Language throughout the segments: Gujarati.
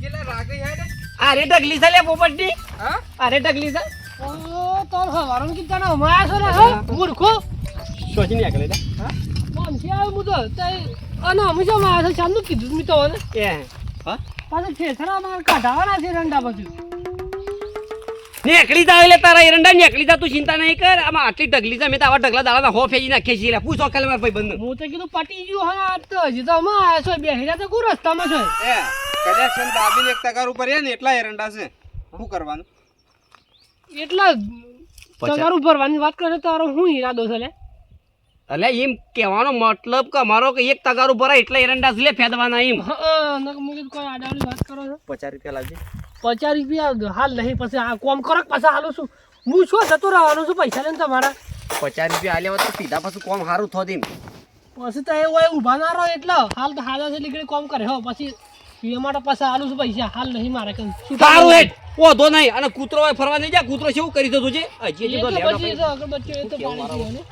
કેટલા રાગે હેડે અરે ઢગલી છે લે પોપટની હા અરે ઢગલી છે ઓ તાર હવારણ કી તને હમાયા છો ને હે મૂર્ખો સોચી નહીં આગળ હા કોણ છે આ મુદો તે અને અમે જો મારા ચાંદુ કીધું મી તો ને એ હા પાછા છેસરા માર કાઢાવાના છે રંડા બધું નેકળી જા એટલે તારા એરંડા નેકળી જા તું ચિંતા નહીં કર આમાં આટલી ઢગલી છે મેં તો આવા ઢગલા દાડા હો ફેજી નાખે છે પૂછો કાલે મારા ભાઈ બંધ હું તો કીધું પટી ગયું હા આજ તો હજી તો અમે આયા છો બેહીરા તો કોઈ રસ્તામાં છો એ કનેક્શન દાબીને એક તગાર ઉપર હે ને એટલા એરંડા છે શું કરવાનું એટલા તગારું ભરવાની વાત કરે તારો હું ઈરાદો છે લે એટલે એમ કહેવાનો મતલબ કે અમારો કે એક તગારું ભરાય એટલે એરંડા લે ફેદવાના એમ હા નક મુકે કોઈ આડાવડી વાત કરો છો 50 રૂપિયા લાવજે 50 રૂપિયા હાલ નહીં પછી આ કોમ કરો પાછા હાલો છું હું શું જતો રહેવાનો છું પૈસા લઈને તમારા 50 રૂપિયા આલ્યા હોત તો સીધા પાછું કોમ સારું થો દેમ પછી તો એ હોય ઊભા ના રહો એટલે હાલ તો હાલ છે લીકડી કોમ કરે હો પછી એ માટે પાછા હાલું છું પૈસા હાલ નહીં મારે કેમ સારું હેડ ઓધો નહીં અને કૂતરો હોય ફરવા નહીં જા કૂતરો શું કરી દો તુજે હજી હજી તો લેવાનો પછી તો આગળ બચ્ચો એ તો પાણી પીવો ને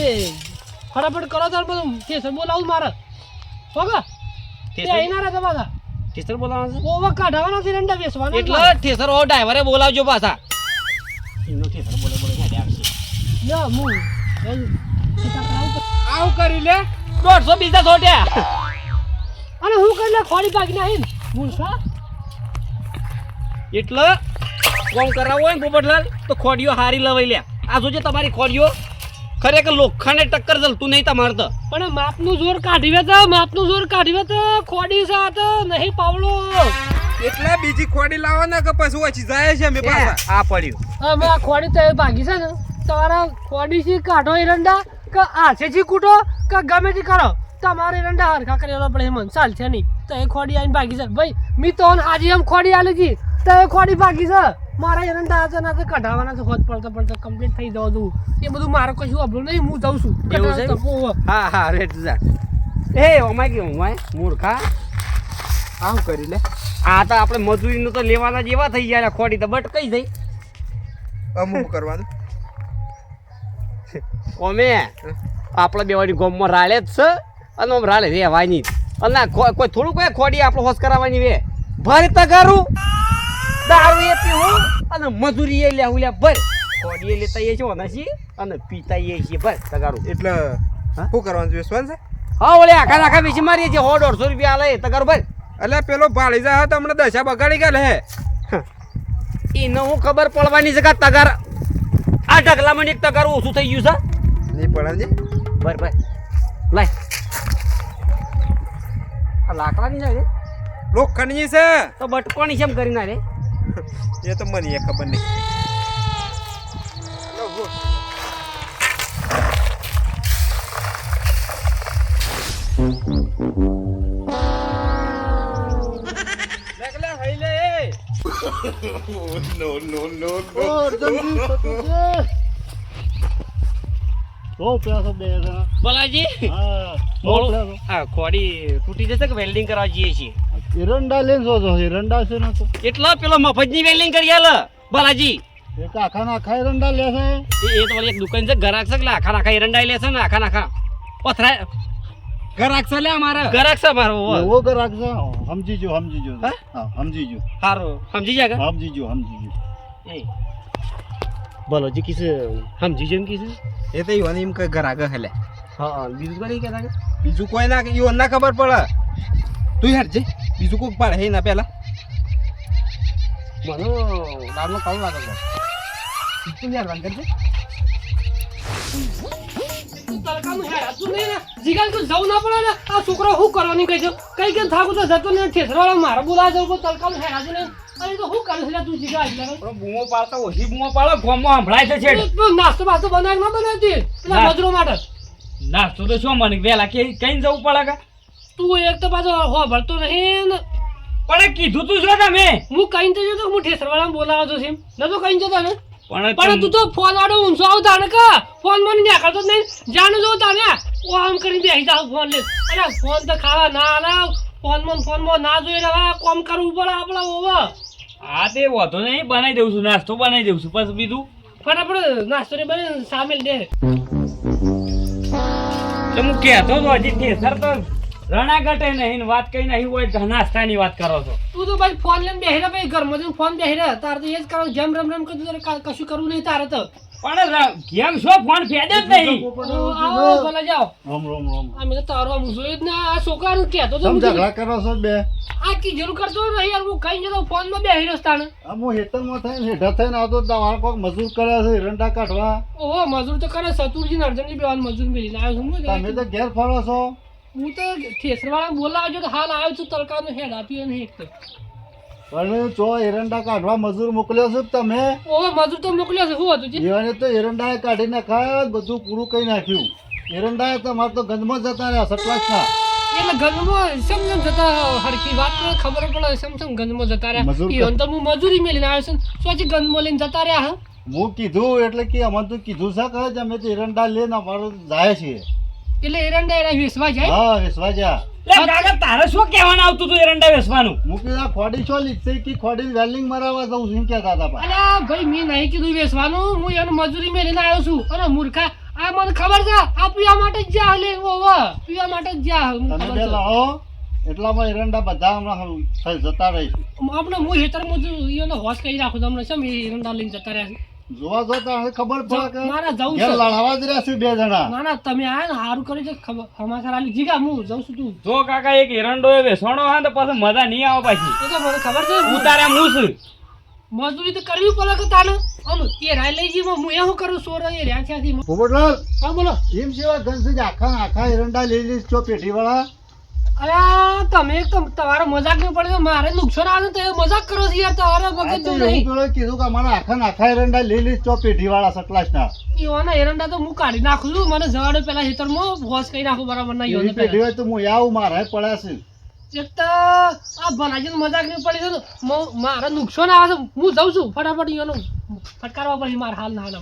એ ફટાફટ કરો તાર બધું ઠેસર બોલાવું મારે હોગા તે આઈના રે તમારા ઠેસર બોલાવવાનો છે ઓવા કાઢવાના છે રંડા બેસવાના એટલે ઠેસર ઓ ડ્રાઈવરે બોલાવજો પાછા એનો ઠેસર બોલે હેડે આવશે ના હું આવું કરી લે 150 બીજા છોટ્યા અને હું કરી લે ખોડી પાકી નાહીન ભૂલસા એટલે કોમ કરાવવો હોય ને પોપટલાલ તો ખોડીઓ હારી લવાઈ લે આ જોજે તમારી ખોડીઓ ખરેખર લોખંડે ટક્કર જલતું નહીં તમારે તો પણ માપનું જોર કાઢીવે તો ખોડી સાત નહીં પાવલો એટલે બીજી ખોડી લાવવાના કે પછી ઓછી જાય છે મે પાછા આ પડ્યું અમે આ ખોડી તો ભાગી છે ને તમારા ખોડી થી કાઢો એરંડા કે આછેથી કૂટો કે ગમે તે કરો તમારે એરંડા હરખા કરેલો પડે મન ચાલ છે નહીં તો એ ખોડી આવીને ભાગી છે ભાઈ મી તો આજે એમ ખોડી આલી જી તો એ ખોડી ભાગી છે મારા એરંડા આજે ના તો કઢાવાના છે હોત પડતો કમ્પ્લીટ થઈ જવા દઉં એ બધું મારે કશું અભલું નહીં હું જાઉં છું એવું છે? હા રેટ જા એ ઓમાય કે ઓમાય મૂર્ખા આવું કરી લે આ તો આપણે મજૂરીનું તો લેવાના જેવા થઈ ગયા ખોડી તો બટ કઈ થઈ અમુક કરવાનું ઓમે આપણે બેવાની ગોમમાં રાળે જ છે અને આમ રાળે રહેવાની અને કોઈ થોડું કોઈ ખોડી આપણે હોશ કરાવવાની વે ભર તગારું દારૂ એ પીવું અને મજૂરી એ લેવું લે ભર ખોડી એ લેતા એ છે ઓનાસી અને પીતા એ છે ભર તગારું એટલે શું કરવાનું વેસવાનું છે હા ઓલે આખા બેસી મારીએ છે 150 રૂપિયા લે તગારું ભર એટલે પેલો ભાળી જાય તો હમણાં દશા બગાડી ગયા હે એને હું ખબર પડવાની છે કે તગાર આ ઢગલામાં એક તગાર ઓછું થઈ ગયું છે નહીં પડે બર લાય આ લાકડાની જાય રે લોખંડની છે તો બટકોની કેમ કરી ના રે એ તો મને ખબર નહીં બોલાજી આ ખોડી તૂટી જશે કે વેલ્ડિંગ કરવા જઈએ છીએ એરંડા લઈને જો એરંડા છે ને તો એટલો પેલો મફતની વેલ્ડિંગ કરી આલે બાલાજી એક આખા નાખા એરંડા લે છે એ તો વળી એક દુકાન છે ગરાક છે એટલે આખા નાખા એરંડા લે છે ને આખા નાખા પથરા ગરાક છે લે અમારે ગરાક છે મારો એવો કે રાખજો સમજી જો હા સમજી જો સારું સમજી જા સમજી જો એ બાલાજી કિસે સમજી જેમ કિસે એ તો ઈવન એમ કે ગરાક હેલે હા બીજું કોઈ નહીં કહેતા બીજું કોઈ ના ઈવન ના ખબર પડે તું હેડ જે બીજું કોઈ પડે હે ના પેલા મને દાડનો કામ લાગે છે તું યાર વાત કરજે તડકાનું હેરાતું નહીં ને જીગાન તો જવું ના પડે ને આ છોકરો શું કરવાની કહે છે કઈ કેમ થાકું તો જતો ને ઠેસરાવાળા મારે બોલાવા જવું પણ તડકાનું હેરાતું નહીં અરે તો શું કરે છે તું જીગા એટલે બૂમો પાડતા ઓછી બૂમો પાડો ગોમમાં સંભળાય છે નાસ્તો બાસ્તો બનાવી ના બનાવતી પેલા મજૂરો માટે નાસ્તો તો શું મને વેલા કઈ જવું પડે કે તું એક તો પાછો ભરતો નહીં ને પણ કીધું તું છો તમે હું કઈ તો જતો હું ઠેસરવાળા બોલાવો છો સીમ ન તો કઈ જતો ને પણ પણ તું તો ફોન વાળો ઊંચો આવતા ને કા ફોન માં નહીં કરતો નહીં જાણ જોતા ને ઓ આમ કરીને બેસી જાવ ફોન લે અરે ફોન તો ખાવા ના ના ફોન માં ના જોઈ રહ્યા કોમ કરવું પડે આપડે ઓવા હા તે વધુ નહીં બનાવી દઉં છું નાસ્તો બનાવી દઉં છું પછી બીજું ફટાફટ નાસ્તો ને બને સામેલ દે તો હું કહેતો હતો હજી ઠેસર તો રણાગટે નહીં ને વાત કઈ નહીં હોય નાસ્તાની વાત કરો છો. તું તો ભાઈ ફોન લઈને બેહી રહે ભાઈ ઘરમાં જઈને ફોન બેહી રહે તારે તો એ જ કરો જેમ રમ કરતું તારે કશું કરવું નહીં તારે તો પણ ગેમ શો ફોન ફેદે જ નહીં. આવો ભલે જાઓ રોમ રોમ રોમ અમે તો તારો આમ જોયું જ ના આ છોકરાનું કહેતો તો તમે ઝઘડા કરો છો બે આ કી જરૂર કરતો નહીં યાર હું કઈ જતો ફોનમાં બેહી રહ્યો તાણે આમ હું હેતરમાં થઈને હેઠા થઈને આવતો તમારે કોઈક મજૂર કર્યા છે એરંડા કાઢવા ઓહો મજૂર તો કરે સતુરજી અર્જનની બેવાન મજૂર મેળીને આવ્યો છું તમે તો ઘેર ફરો છો હું તો ઠેસરવાળા બોલાવજો તો હાલ આવ્યો છું તડકાનો હેડ આપ્યો નહીં એક તો પણ ચો એરંડા કાઢવા મજૂર મોકલ્યો છે કે તમે ઓહો મજૂર તો મોકલ્યો છે શું હતું જી એવાને તો એરંડાએ કાઢી નાખ્યા બધું પૂરું કરી નાખ્યું એરંડાએ તમારે તો ગંધમાં જતા રહ્યા સટલાસના એટલે ગંજમાં સમજમ જતા હરખી વાત કરે ખબર પડે સમસમ ગંજમાં જતા રહ્યા મજૂર ઈવન તો હું મજૂરી મેલીને આવ્યો છું સોચી ગંજમાં લઈને જતા રહ્યા હા હું કીધું એટલે કે અમને તો કીધું છે કે અમે તો એરંડા લઈને અમારું જાય છીએ એટલે એરંડા એના વેસવા જાય હા વેસવા જા લે કાકા તારે શું કહેવાનું આવતું હતું એરંડા વેચવાનું? હું કીધું આ ખોડી છો લીધે કે ખોડી વેલ્ડિંગ મરાવવા જવું છું એમ કહેતા હતા પા. અલ્યા ભાઈ મેં નહીં કીધું વેસવાનું હું એનું મજૂરી મેલીને આવ્યો છું અને મૂર્ખા આ મને ખબર છે આ પીવા માટે જ જા લે ઓવો પીવા માટે જ જા મને તમે ખબર બે છે. લાવો એટલામાં એરંડા બધા હમણાં થઈ જતા રહીશું આપણે હું હેતરમાં એનો હોશ કરી રાખું તમને શેમ એ એરંડા લઈને જતા રહ્યા છે જોવા જોતા હવે ખબર પડે મારા જવું કે ઘેર છે લડાવા જ રહ્યા છે બે જણા ના ના તમે આયા ને સારું કર્યું છે ખબર સમાચાર આલી જીગા હું જઉં છું તું જો કાકા એક એરંડો એ વેચવાનો હોય ને તો પછી મજા નહીં આવે પાછી. એ તો મને ખબર છે હું તારે હું છું. મજૂરી તો કરવી પડે કે તાને આમ એ રાય લઈ જી હું એવું કરું સોર એ રહ્યા છે પોપટલાલ હા બોલો એમ સેવા ગણ છે આખા એરંડા લઈ લઈશ છો પેઢી વાળા અરે તમે એક તો તમારો મજાક નહીં પડે મારે નુકસાન આવે તો એ મજાક કરો છો યાર તમારે મગજ જો નહીં પેલો કીધું કે અમારા આખા એરંડા લઈ લઈશ છો પેઢી વાળા સટલાસના એવાના એરંડા તો હું કાઢી નાખું છું મને જવાડો પેલા હેતરમાં વોશ કરી નાખું બરાબર ના એવી પેઢી હોય તો હું આવું મારા પડ્યા છે એક તો આ ભલાજી મજાક નહીં પડી છે તો મારે નુકસાન આવે છે હું જાઉં છું ફટાફટ એનો ફટકારવા પડે મારા હાલ ના હાલ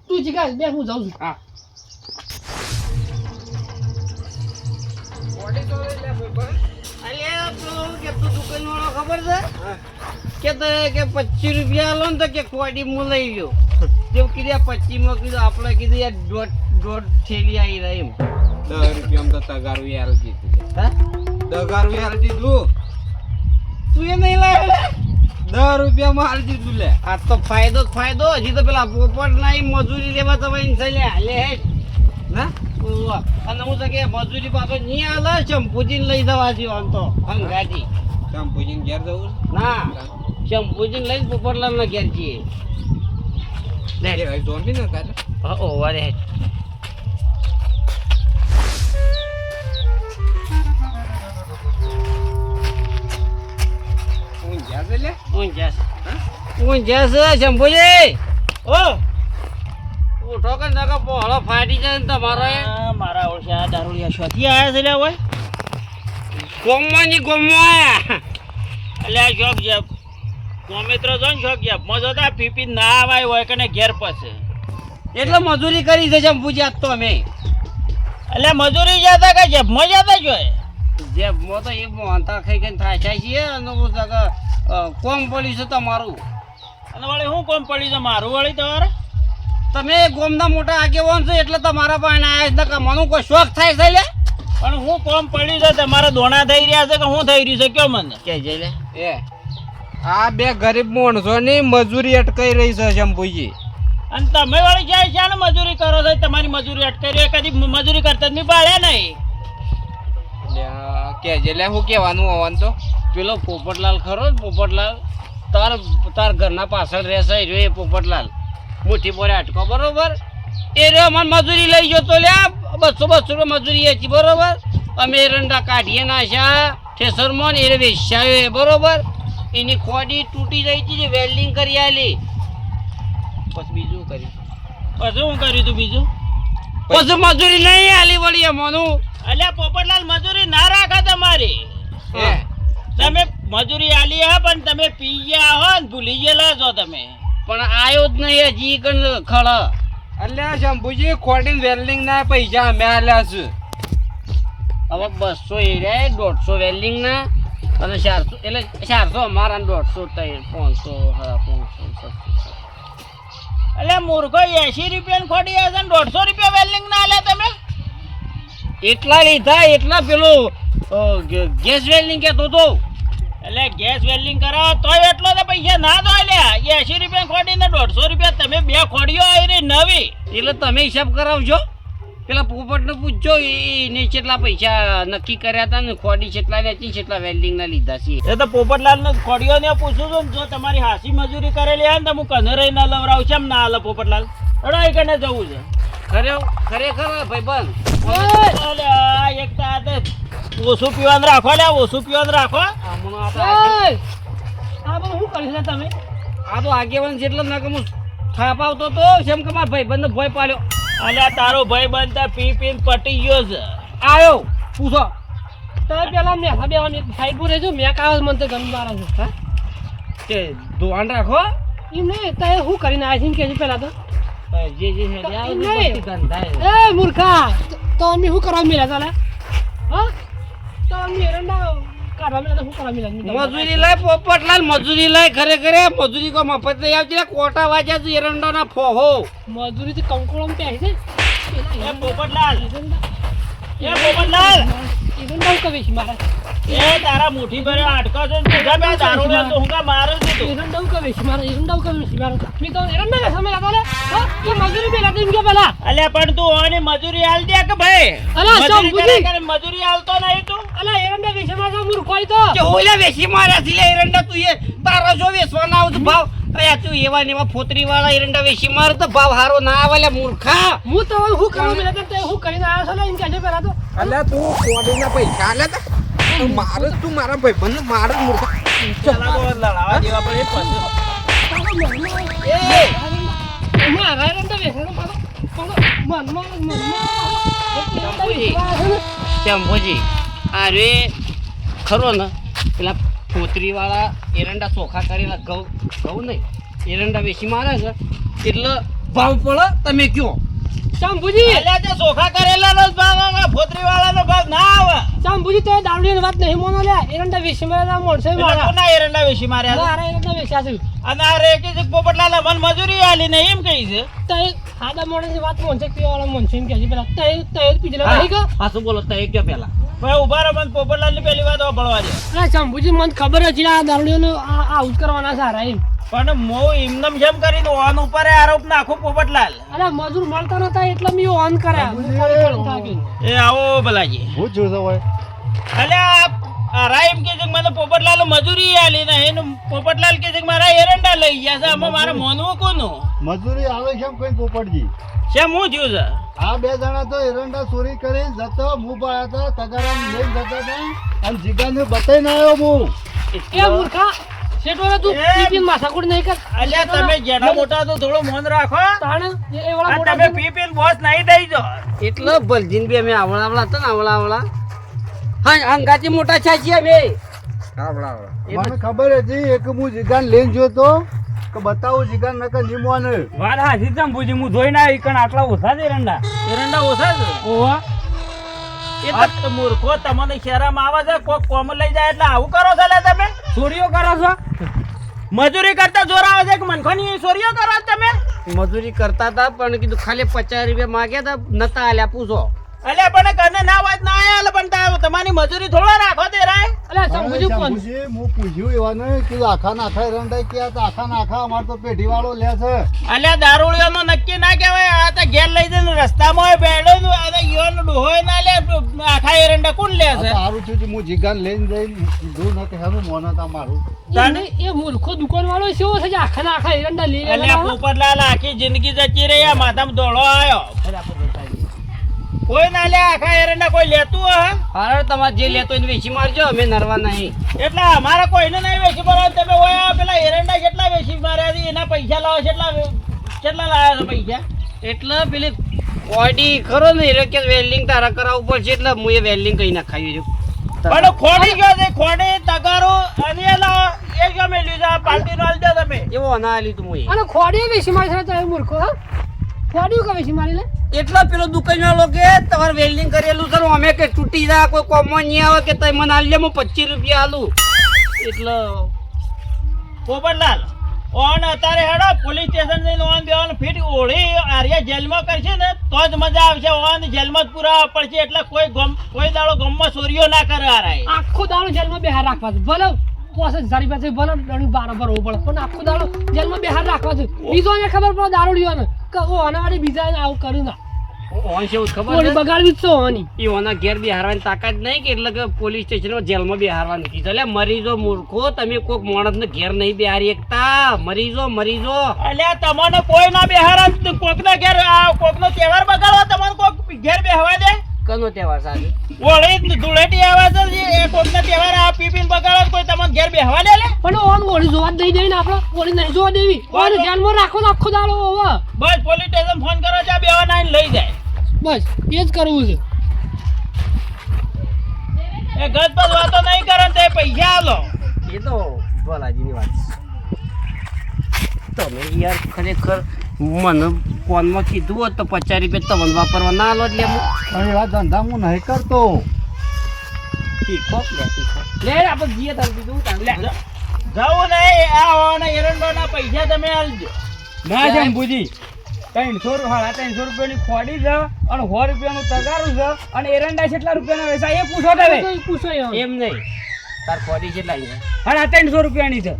તું જીગા બે હું જાઉં છું હા કે 25 રૂપિયા લો ને તો કે કોડી હું લઈ લ્યો જેવું કીધું 25 માં કીધું આપણે કીધું યાર દોઢ થેલી આવી રહી એમ 10 રૂપિયામાં તો તગારું યાર દીધું હા તગારું યાર દીધું તું એ નહીં લાવ્યો 10 રૂપિયામાં હાલ દીધું લે આ તો ફાયદો જ ફાયદો હજી તો પેલા પોપટ ના મજૂરી લેવા તમે લે હેડ ના ઓવા. અને હું તો કે મજૂરી પાછો નહીં આલે શંભુજીને લઈ જવા છે આમ તો અંગાજી શંભુજીને ઘેર જવું ના શંભુજીને લઈને પોપટલાલના ઘેર છીએ છે જોંબી ને તારે ઓવા રે ઊંઝા છે લે ઊંઝા છે શંભુજી ઓ ઉઠો કે નકા પોહળો ફાટી જાય ને તમારો એ મારા ઓળખ્યા દારૂડિયા શોથી આયા છે લે ઓય. ગોમવાની ગોમવા એટલે આ શોખ છે ગોમિત્ર જો ને શોખ છે મજો તો પીપી ના આવાય હોય કે ને ઘેર પાસે એટલે મજૂરી કરી છે શંભુજી આજ તો અમે એટલે મજૂરી જતા કે છે મજા તો જોય જે મો તો એ મોહનતા ખાઈ ખાઈને થાય છીએ અને હું તો કે, કોમ પડ્યું છે તમારું અને વળી હું કોમ પડી છે મારું વળી તમારે તમે ગોમના મોટા આગેવાન છો એટલે તમારા પાસે આવ્યા છે મને કોઈ શોખ થાય છે લે પણ હું કોમ પડી છે તમારે દોણા થઈ રહ્યા છે કે હું થઈ રહ્યું છે કયો મને કે જઈ લે એ આ બે ગરીબ માણસોની મજૂરી અટકાઈ રહી છે શંભુજી અને તમે વળી જાય છે ને મજૂરી કરો છો તમારી મજૂરી અટકાઈ રહી કદી મજૂરી કરતા જ નહીં પાડ્યા નહીં કે જે લે હું કહેવાનું હોવાનું તો પેલો પોપટલાલ ખરો ને પોપટલાલ તાર ઘરના પાછળ રહેશે એ રહ્યો એ પોપટલાલ મુઠ્ઠી પોરે અટકો બરોબર એ રહ્યો મને મજૂરી લઈ ગયો તો લે 200 રૂપિયા મજૂરી હતી બરોબર અમે એરંડા કાઢીએ નાખ્યા ઠેસરમાં ને એ વેચાયો બરોબર એની ખોડી તૂટી જઈ હતી વેલ્ડિંગ કરી આલી પછી બીજું કર્યું પછી હું કર્યું તું બીજું પછી મજૂરી નહીં આલી વળી એમાંનું અલ્યા પોપટલાલ મજૂરી ના રાખા તમારી એ તમે મજૂરી આલી હા પણ તમે પી ગયા હો ને ભૂલી ગયેલા છો તમે પણ આયો જ નહીં હજી કણ ખળ અલ્યા શંભુજી ખોડીને વેલ્ડિંગ ના પૈસા અમે આલ્યા છે હવે 200 એ રે 150 વેલ્ડિંગ ના અને 400 એટલે 400 અમારા 150 500 હા 500 અલ્યા મૂર્ખો 80 રૂપિયા ખોટી હશે ને 150 રૂપિયા વેલ્ડિંગ ના આલ્યા તમે એટલા લીધા એટલા પેલું ગેસ વેલ્ડિંગ કહેતો તો એટલે ગેસ વેલ્ડિંગ કરાવો તોય એટલો તો પૈસા ના દો લ્યા 80 રૂપિયા ખોડી ને 150 રૂપિયા તમે બે ખોડીઓ આવી નવી. એટલે તમે હિસાબ કરાવજો. પેલા પોપટને પૂછજો એને કેટલા પૈસા નક્કી કર્યા હતા ને ખોડી કેટલા લેતી કેટલા વેલ્ડિંગના લીધા છે. એ તો પોપટલાલ ને ખોડીઓ ને પૂછું છું ને, જો તમારી હાસી મજૂરી કરેલી હોય ને તો હું કને રહી ના લવરાવ છે ના હાલે પોપટલાલ અડાઈ કને જવું છે. ખરેખર ભાઈબંધ અલે આ એક તો આ તો ઓછું પીવાનું રાખો લે, ઓછું પીવાનું રાખો. હમણાં ઓય! આ બધું શું કરી છે તમે? આ તો આગેવાન જેટલો ના હું થાપ આવતો તો જેમ કે મારા ભાઈબંધને ભય પાડ્યો. અલ્યા તારો ભાઈ બનતા પી પીને પટી ગયો છે. આવ્યો પૂછો. તમે પેલા મેઠા બેવા સાઈડ પર રહેજો, મેં કાવ મને તો ગંધ મારા છે. હા? તે ધોવાણ રાખો. એમ નહીં, તમે શું કરીને આવ્યા છે એમ કહેજો પેલા તો. જે હેડે આવે તે નહીં. બધી ધંધા એ મૂર્ખા, તો અમે શું કરવા મેળ્યા હતા? હા? તો અમે એરંડા કાઢવા મેળ્યા હતા, શું કરવા મેળ્યા? મજૂરી લાય પોપટલાલ, મજૂરી લાય. ખરેખર મજૂરી કો મફત નહીં આવતી. કોટા વાજ્યા તું એરંડાના ફોહો. મજૂરી તો કંકોળો પહેરી છે. એ પોપટલાલ, એ પોપટલાલ, એરંડા કવે છે મારા? એ તારા મુઠ્ઠી ભરે આટકો છે ને તુજા બે દારૂ લે તો હું કા મારું છું તું. એરંડા કવે છે મારા? એરંડા કવે છે મારા? મેં તો એરંડા ને સમય લાગો. હા? એ મજૂરી પેલા તો એમ કે પેલા. અલ્યા પણ તું ઓની મજૂરી આલ દે કે ભાઈ? અલા, મજૂરી શંભુજી. કરે મજૂરી આલતો નહીં તું. અલા એરંડા વિશે મારા મૂર્ખોય તો. કે હોલે વેસી માર્યા છે લે એરંડા. તું એ તારા જો વેસવાના આવ તો ભાવ અયા તું એવા ને એવા ફોતરી વાળા એરંડા વેસી માર તો ભાવ હારો ના આવે લે મૂર્ખા. હું તો હવે શું કરવા મેળ્યા હતા, તે શું કરીને આવ્યા છો ને એમ કહેજો પેલા તો. અલ્યા તું કોડીના પૈસા આલે તા મારે જ તું મારા ભાઈબંધ મારે જ મૂર્ખા. ચાલા ગો લડાવા દેવા પડે પછી. મારા એરંડા વેચવાનું પાછો. શંભુજી અરે ખરો ને પેલા ફોતરી વાળા એરંડા ચોખા કરેલા ઘઉં નહીં એરંડા વેસી મારે છે એટલે ભાવ પડે તમે કયો. શંભુજી, અલ્યા તે ચોખા કરેલા નો જ ભાવ આવે, ફોતરી વાળાનો ભાવ ના આવે. શંભુજી તે દારૂની વાત નહીં મોનો લ્યા. એરંડા વેચી મારા મોણસે પેલા મારા. કોના એરંડા વેચી માર્યા છે? મારા એરંડા વેચ્યા છે. અને આ રે કે છે પોપટલાલ અમને મજૂરી આલી ને એમ કહી છે. તે સાદા મોણસની વાત મોણસે પીવાવાળા મોણસે એમ કહે છે પેલા. તે પીધેલા નહીં કા? હા શું બોલો તમે કયો પેલા. ભાઈ ઉભા રહો, મને પોપટલાલ ની પેલી વાત ભળવા દે. અરે શંભુજી, મને ખબર હતી આ દારૂડીઓનો આવું જ કરવાના સારા એમ. પણ હું એમનેમ જેમ કરીને ઓન ઉપર આરોપ નાખું પોપટલાલ. અરે મજૂર મળતા નતા એટલે મેં ઓન કર્યા. હું ફરી ફરીને થાકી. એ આવો ભલાજી. હું છું તો ભાઈ અલ્યા આ રાય એમ કે છે કે મને પોપટલાલ મજૂરી આલી ને એનું પોપટલાલ કે છે કે મારા એરંડા લઈ ગયા છે. આમાં મારે મોનવું કોનું? મજૂરી આવે છે કઈ પોપટજી? શેમ હું થયું છે? આ બે જણા તો એરંડા ચોરી કરી જતો હું પાયા હતા તગારામ લઈને જતા હતા અને જીગાને બતાવીને આવ્યો હું. એ મૂર્ખા, શેઠો તું એ! પી પીને માથાકૂટ નહીં કર. અલ્યા તમે જેના મોટા તો થોડું મોન રાખો. તાણે એ વાળા આ મોટા તમે પી પીને બોસ નહીં દઈ દો. એટલે ભલજીન બી અમે આવડા હતા ને આવડા હા અંગાથી મોટા છાછીયા બે. આવડા મને ખબર હતી એક હું જીગાને લઈને જોતો કે બતાવું જીગાન નકર લીમવાને. વાત હાથી ચંપુજી હું જોઈને આવી કણ આટલા ઓછા છે એરંડા. એરંડા ઓછા છે? ઓહો. એ તો મૂર્ખો તમને શહેરમાં આવે છે કોક કોમ લઈ જાય એટલે આવું કરો છો લે તમે? ચોરીઓ કરો છો? મજૂરી કરતા જોર આવે છે કે મનખોની ચોરીઓ કરો છો તમે? મજૂરી કરતા હતા પણ કીધું ખાલી 50 રૂપિયા માંગ્યા હતા નતા આલ્યા પૂછો. અલ્યા પણ કને ના વાત ના આયા પણ તમારી મજૂરી થોડા રાખો તે રાય. અલ્યા શંભુજી પણ શંભુજી, હું પૂછ્યું એવાને કે આખા નાખા એરંડા કે આ તો આખા નાખા અમાર તો પેઢી વાળો લે છે. અલ્યા દારૂડિયાનો નક્કી ના કહેવાય. આ તો ઘેર લઈ જઈને રસ્તામાં હોય બેડો આ તો ઈવાનો ડોહોય ના લે. આખા એરંડા કોણ લે આ છે? તો સારું થયું છે હું જીગાને લઈને જઈને કીધું ને કે હેનું મોન હતા મારું. એને એ મૂર્ખો દુકાન વાળો કેવો છે જે આખા ના આખા એરંડા લઈ અલ્યા લેવાના? પોપટલાલ આખી જિંદગી જતી રહી આ માથામાં દોડો આવ્યો. કોઈ ના લે આખા એરંડા કોઈ લેતું હા? હારે તમારે જે લેતો એને વેચી મારજો અમે નરવા નહીં. એટલે અમારે કોઈને નહીં વેચી પડે. તમે ઓય પેલા એરંડા કેટલા વેચી માર્યા છે એના પૈસા લાવો કેટલા લાવ્યા છે પૈસા? એટલે પેલી કોડી ખરો ને એ કે વેલ્ડિંગ તારા કરાવવું પડશે એટલે હું એ વેલ્ડિંગ કઈ નાખાયું છું. પણ ખોડી ગયો છે ખોડી તગારો અને એ લાવો એ ગમે લીધા પાર્ટી નો આલજો તમે. એવો ના આલી તું હું અને ખોડી વેચી મારી છે તો એ મૂર્ખો હા? ખોડી કે વેચી મારી લે? એટલા પેલો દુકાન વાળો કે તમારે વેલ્ડિંગ કરેલું છે અમે કે તૂટી જાય કોઈ કોમમાં નહીં આવે કે તમે મને આલી લે હું 25 રૂપિયા આલું એટલે પોપટલાલ ઓન અત્યારે હેડો પોલીસ સ્ટેશન જઈને ઓન બેવાનું ફીટ ઓળી આર્યા જેલમાં કરશે ને તો જ મજા આવશે. ઓન જેલમાં જ પુરાવા પડશે એટલે કોઈ દાડો ગામમાં ચોરીઓ ના કરે આરાય. આખો દાડો જેલમાં બેહાર રાખવા છે ભલે 50,000 રૂપિયા છે ભલે દંડ બારોબર હોવું પડે પણ આખો દાડો જેલમાં બેહાર રાખવા છે. બીજો ને ખબર પડે દારૂડિયોને કે ઓ આનાવાળી બીજા આવું કર્યું ના ઓન છે ખબર ઓલી બગાડવી જ છે ઓની. એ ઓના ઘેર બેહારવાની તાકાત નહીં કે એટલે કે પોલીસ સ્ટેશનમાં જેલમાં બેહારવાનું કીધું. એટલે મરીજો મૂર્ખો, તમે કોઈક માણસને ઘેર નહીં બેહારી એકતા. મરીજો અલ્યા તમને કોઈ ના બેહારા કોકના ઘેર કોકનો તહેવાર બગાડવા તમને કોક ઘેર બેહવા દે. કનો તહેવાર સાહેબ? હોળી ધૂળેટી આવે છે એ કોકના તહેવાર આ પીપીને બગાડવા કોઈ તમને ઘેર બેહવા દે લે. પણ ઓન ઓલી જોવા જ નહીં દે ને આપણે ઓલી નહીં જોવા દેવી. ઓને જેલમાં રાખો ને આખો દાડો હવે બસ પોલીસ સ્ટેશન ફોન કરો છે બેહવા ના લઈ જાય. બસ એ જ કરવું છે. એ ગજબજ વાતો નહીં કરે ને તે પૈસા આલો. એ તો ભલાજીની વાત છે. તમે યાર ખરેખર મને ફોનમાં કીધું હોત તો 50 રૂપિયા તમને વાપરવા ના આલો એટલે પણ એવા ધંધા હું નહીં કરતો. શીખો લે આપણે જઈએ તાર બીજું લે જવું નહીં આ હોવાના એરંડોના પૈસા તમે આલજો. ના જેમ બુજી 300 રૂપિયાની ખોડી છે અને 100 રૂપિયાનું તગારું છે અને એરંડા કેટલા રૂપિયાના વેચા એ પૂછો તમે. પૂછો એમ નહીં તાર ખોડી કેટલા છે? હા 300 રૂપિયાની છે.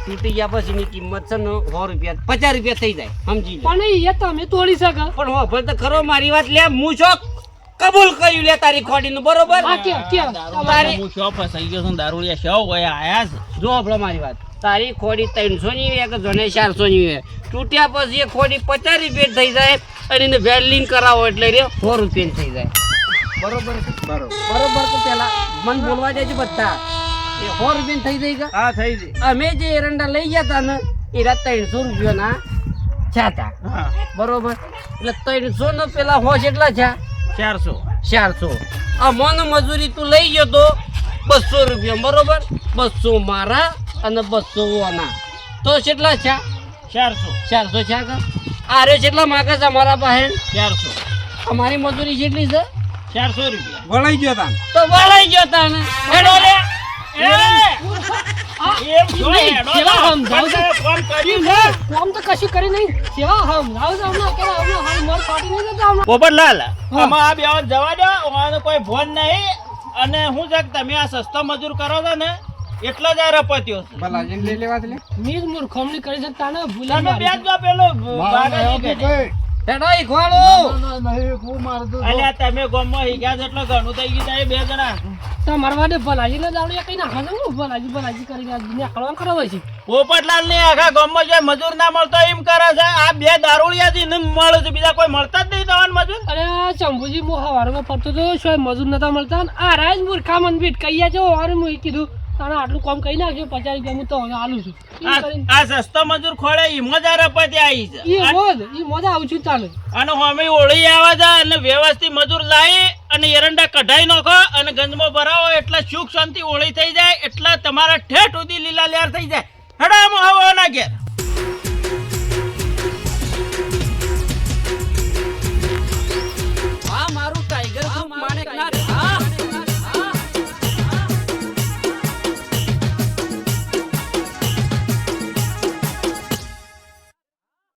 તૂટી ગયા પછીની કિંમત છે ને 100 રૂપિયા 50 રૂપિયા થઈ જાય સમજી લે. પણ એ તમે તોડી શકો. પણ હો ભલે તો ખરો મારી વાત લે હું છો કબૂલ કર્યું લે તારી ખોડીનું બરોબર. આ કે તારી હું શો ફસાઈ ગયો છું દારૂડિયા શો હોય આયા છે. જો આપણો મારી વાત તારી ખોડી 300 ની વે કે જોને 400 ની વે તૂટ્યા પછી એ ખોડી 50 રૂપિયા થઈ જાય અને એને વેલ્ડિંગ કરાવો એટલે રે 100 રૂપિયા થઈ જાય. બરોબર બરોબર તો પેલા મન બોલવા દેજો બધા એ 100 રૂપિયા થઈ જાય કે હા થઈ ગઈ. અમે જે એરંડા લઈ ગયા તા ને એ રાત 300 રૂપિયાના છાતા હા બરોબર. એટલે 300 નો પેલા હોશ એટલા છે 400. 400. આ મન મજૂરી તું લઈ ગયો તો 200 રૂપિયા બરોબર. 200 મારા અને 200 ઓના તો કેટલા છે? 400 છે કે આરે કેટલા માગે છે અમારા પાસે? 400. અમારી મજૂરી કેટલી છે? 400 રૂપિયા. વળાઈ ગયો તા તો વળાઈ ગયો તાને હેડો લે. એમ જો હેડો કેવા સમજાવું છે? ફોન કર્યું છે. કામ તો કશું કરી નહીં સેવા સમજાવું છે હમણાં કે હમણાં હાલ મોર ફાટી નહીં જતા હમણાં. પોપટલાલ આમાં આ બેવા જવા દો આનો કોઈ ફોન નહીં અને હું છે કે તમે આ સસ્તો મજૂર કરો છો ને એટલો જ આ રપત્યો છે. ભલાજીને લઈ લેવા દે. મી જ મૂર્ખમણી કરી શકતા ને ભૂલા તમે બે જ જો પેલો મારે વાઘા નહીં નહીં કરે. કઈ. હેડો ઈ ખોળો. નહીં હું મારતો છું. અલ્યા તમે ગામમાં હિગ્યા છો એટલે ઘણું થઈ ગયું છે બે જણા. તમારા માટે ભલાજી ના દાવડિયા કઈ નાખા છે હું ભલાજી કરી નાખવાનું કરવા હોય છે. પોપટલાલ ની આખા ગામમાં જો મજૂર ના મળતો એમ કરે છે. આ બે દારૂડિયાથી ન મળે છે બીજા કોઈ મળતા જ નહીં તમને મજૂર. અરે ચંબુજી હું હવારમાં ફરતો હતો શું મજૂર નતા મળતા ને આ રાજ મૂર્ખા મન બીટ કહીયા છે હવારે હું કીધું તાણે આટલું કામ કહી નાખજો 50 રૂપિયા હું તો આલું છું. આ સસ્તો મજૂર ખોળે એમાં જ આ રપતી આવી છે. એ મોજા આવું છું તાને. અને હોમી ઓળી આવે છે અને વ્યવસ્થિત મજૂર લાવી અને એરંડા કઢાઈ નાખો અને ગંજમાં ભરાવો એટલે સુખ શાંતિ ઓળી થઈ જાય એટલે તમારા ઠેઠ સુધી લીલા લેર થઈ જાય. હેડો આમ હવાના ઘેર.